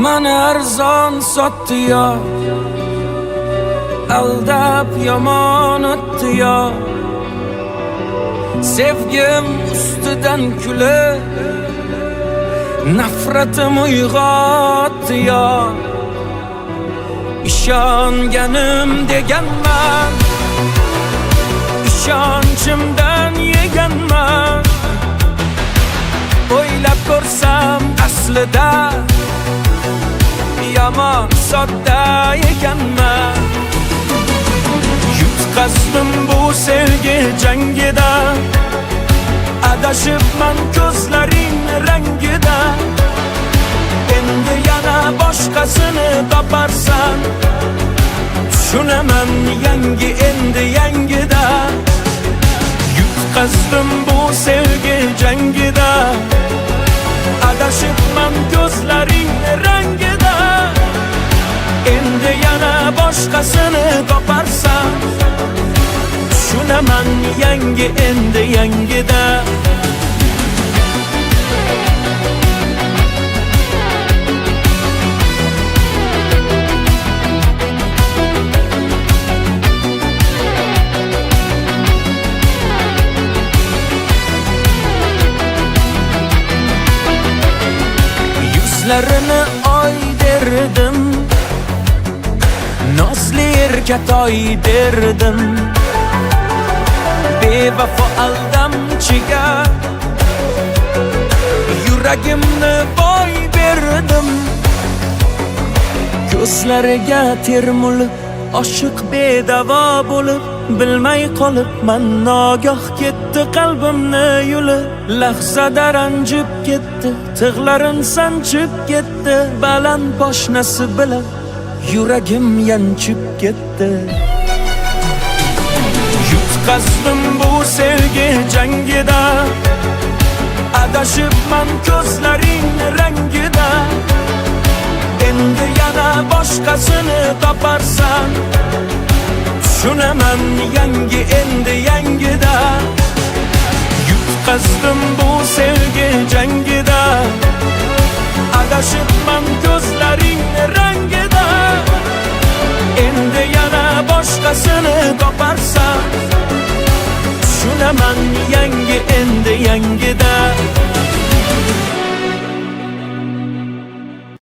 Mani arzon sotdi yo, aldab yomon o'tdi yo. Sevgim ustidan kulib nafratim uyg'otdi yo. İshonganim deganman, ishonchimdan yeganman. O'ylab ko'rsam aslida yomon sodda ekanman. Yutqazdim bu sevgi jangida, adashibman ko'zlaring rangida. Endi yana boshqasini toparsan, tushunaman yangi endi yangida. Yutqazdim bu sevgi jangida, adashibman ko'zlaring rangida. Endi yana boshqasini toparsan, tushunaman yangi endi yangida. Yuzlarini oy derdim, nozli erkatoy derdim. Bevafo aldamchiga yuragimni boy berdim. Ko'zlariga termulib, oshiq bedavo bo'lib, bilmay qolibman nogoh ketdi qalbimni yulib. Lahzada ranjib ketdi, tig'larin sanchib ketdi. Baland poshnasi bilan yuragim yanchib ketdi. Yutqazdim bu sevgi jangida, adashibman ko'zlaring rangida. Endi yana boshqasini toparsan, tushunaman yangi endi yangida. Yutqazdim bu sevgi jangida, adashibman ko'zlaring rangida. Endi yana boshqasini toparsan, tushunaman yangi endi yangida.